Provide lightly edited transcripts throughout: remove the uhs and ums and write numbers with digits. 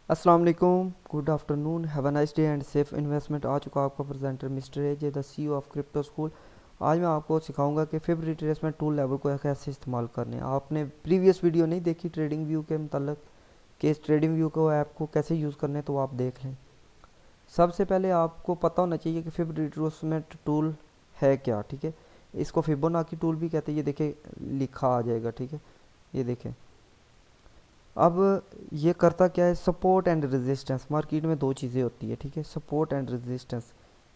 अस्सलाम वालेकुम, good afternoon, have a nice day and safe investment. आ चुका आपका presenter mister AJ the CEO of crypto school. आज मैं आपको सिखाऊंगा कि फिब रिट्रेसमेंट टूल लेवल को कैसे इस्तेमाल करने हैं। आपने प्रीवियस वीडियो नहीं देखी ट्रेडिंग व्यू के मतलब कि इस ट्रेडिंग व्यू को ऐप को कैसे यूज़ करने हैं, तो आप देख लें। सबसे पहले आपको पता होना चाहिए कि फिब रिट्रेसमेंट टूल है क्या। ठीक है, इसको फिबोनाची टूल भी कहते हैं। ये देखें, लिखा आ जाएगा। ठीक है, ये देखें। अब ये करता क्या है, सपोर्ट एंड रेजिस्टेंस। मार्केट में दो चीज़ें होती है, ठीक है, सपोर्ट एंड रेजिस्टेंस।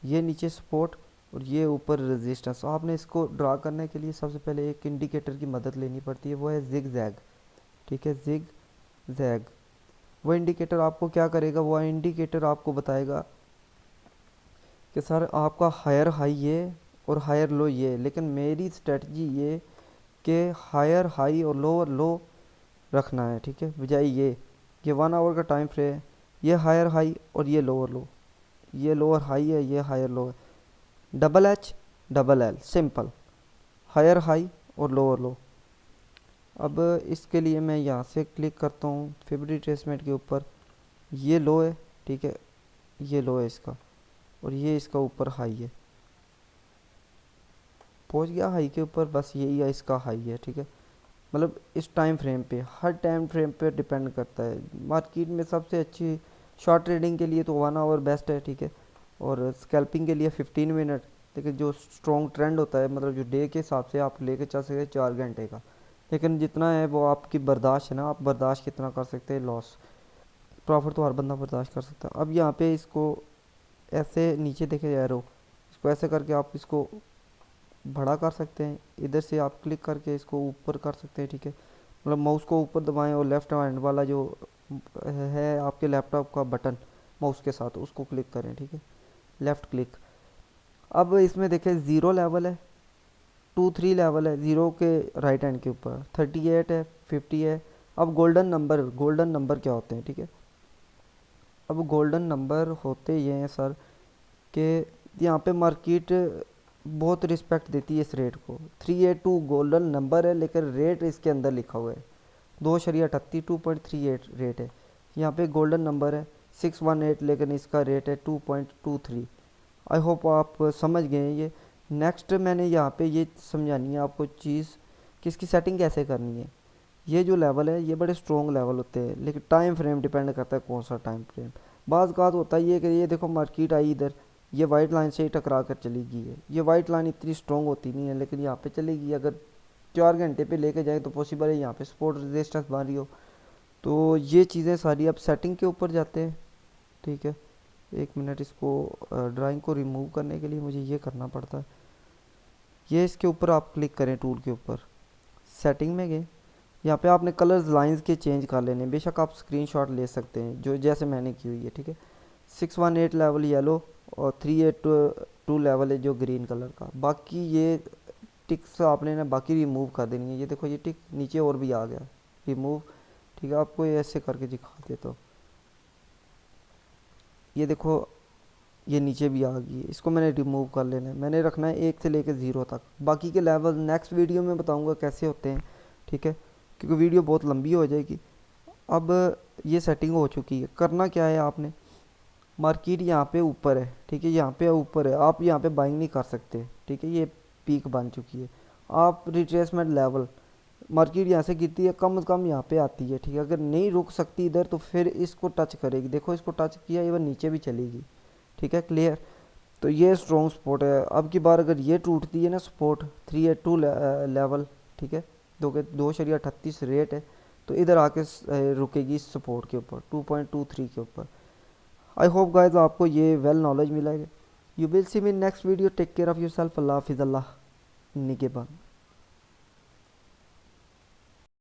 ये नीचे सपोर्ट और ये ऊपर रेजिस्टेंस। आपने इसको ड्रा करने के लिए सबसे पहले एक इंडिकेटर की मदद लेनी पड़ती है, वो है जिग जैग। ठीक है, जिग जैग। वो इंडिकेटर आपको क्या करेगा, वो इंडिकेटर आपको बताएगा कि सर आपका हायर हाई ये और हायर लो ये, लेकिन मेरी स्ट्रेटजी ये कि हायर हाई और लोअर लो रखना है। ठीक है, बजाय ये 1 आवर का टाइम फ्रेम है। ये हायर हाई और ये लोअर लो, ये लोअर हाई है, ये हायर लो है। Double H double L, simple, higher high और लोअर लो। अब इसके लिए मैं यहाँ से क्लिक करता हूँ फेब्री ट्रेसमेंट के ऊपर। ये लो है, ठीक है, ये लो है इसका, और ये इसका ऊपर हाई है। पहुँच गया हाई के ऊपर, बस यही है इसका हाई है। ठीक है, मतलब इस टाइम फ्रेम पे, हर टाइम फ्रेम पे डिपेंड करता है। मार्केट में सबसे अच्छी शॉर्ट ट्रेडिंग के लिए तो 1 आवर बेस्ट है। ठीक है, और स्कैल्पिंग के लिए 15 मिनट। लेकिन जो स्ट्रॉन्ग ट्रेंड होता है, मतलब जो डे के हिसाब से आप लेके चल सकते हैं 4 घंटे का। लेकिन जितना है वो आपकी बर्दाश्त है ना, आप बर्दाश्त कितना कर सकते हैं लॉस। प्रॉफिट तो हर बंदा बर्दाश्त कर सकता है। अब यहाँ पे इसको ऐसे नीचे देखे जा रहे हो, इसको ऐसे करके आप इसको बड़ा कर सकते हैं। इधर से आप क्लिक करके इसको ऊपर कर सकते हैं। ठीक है, मतलब माउस को ऊपर दबाएं और लेफ्ट हैंड वाला जो है आपके लैपटॉप का बटन माउस के साथ, उसको क्लिक करें। ठीक है, लेफ्ट क्लिक। अब इसमें देखें, ज़ीरो लेवल है, 2 3 लेवल है। ज़ीरो के राइट हैंड के ऊपर 38 है, 50 है। अब गोल्डन नंबर क्या होते हैं, ठीक है। अब गोल्डन नंबर होते ये हैं सर कि यहाँ पे मार्केट बहुत रिस्पेक्ट देती है इस रेट को। 382 गोल्डन नंबर है, लेकिन रेट इसके अंदर लिखा हुआ है 2.38, 2.38 रेट है। यहाँ पे गोल्डन नंबर है 618, लेकिन इसका रेट है 2.23। आई होप आप समझ गए हैं ये। नेक्स्ट मैंने यहाँ पे ये समझानी है आपको चीज़ कि इसकी सेटिंग कैसे करनी है। ये जो लेवल है ये बड़े स्ट्रॉन्ग लेवल होते हैं, लेकिन टाइम फ्रेम डिपेंड करता है कौन सा टाइम फ्रेम। बाज़ का होता है ये कि ये देखो मार्केट आई इधर, ये वाइट लाइन से ही टकरा कर चली गई है। ये वाइट लाइन इतनी स्ट्रॉन्ग होती नहीं है, लेकिन यहाँ पे चलेगी। अगर 4 घंटे पे लेके जाए तो पॉसिबल है यहाँ पे सपोर्ट रेजिस्टेंस बन रही हो। तो ये चीज़ें सारी अब सेटिंग के ऊपर जाते हैं। ठीक है, 1 मिनट, इसको ड्राइंग को रिमूव करने के लिए मुझे ये करना पड़ता है। ये इसके ऊपर आप क्लिक करें, टूल के ऊपर, सेटिंग में गए। यहाँ पे आपने कलर्स लाइंस के चेंज कर लेने, बेशक आप स्क्रीनशॉट ले सकते हैं जो जैसे मैंने की हुई है। ठीक है, 618 लेवल येलो और 382 लेवल है जो ग्रीन कलर का। बाकी ये टिक्स आपने ना बाकी रिमूव कर देनी है। ये देखो, ये टिक नीचे और भी आ गया, रिमूव। ठीक है, आपको ये ऐसे करके दिखा देता हूँ। ये देखो, ये नीचे भी आ गई है, इसको मैंने रिमूव कर लेना है। मैंने रखना है 1 से लेकर 0 तक। बाकी के लेवल नेक्स्ट वीडियो में बताऊंगा कैसे होते हैं। ठीक है, क्योंकि वीडियो बहुत लंबी हो जाएगी। अब ये सेटिंग हो चुकी है। करना क्या है आपने, मार्केट यहाँ पे ऊपर है, ठीक है, यहाँ पे ऊपर है, आप यहाँ पे बाइंग नहीं कर सकते। ठीक है, ये पीक बन चुकी है। आप रिट्रेसमेंट लेवल, मार्केट यहाँ से गिरती है, कम से कम यहाँ पे आती है। ठीक है, अगर नहीं रुक सकती इधर तो फिर इसको टच करेगी। देखो, इसको टच किया, ये नीचे भी चलेगी। ठीक है, क्लियर। तो ये स्ट्रॉन्ग सपोर्ट है। अब की बार अगर ये टूटती है ना सपोर्ट, 382 लेवल, ठीक है, 2.38 रेट है, तो इधर आके रुकेगी सपोर्ट के ऊपर 2.23 के ऊपर। आई होप गाइस आपको ये वेल नॉलेज मिला है। You will see me next video. Take care of yourself. अल्लाह हाफिज़, अल्लाह निगेबान।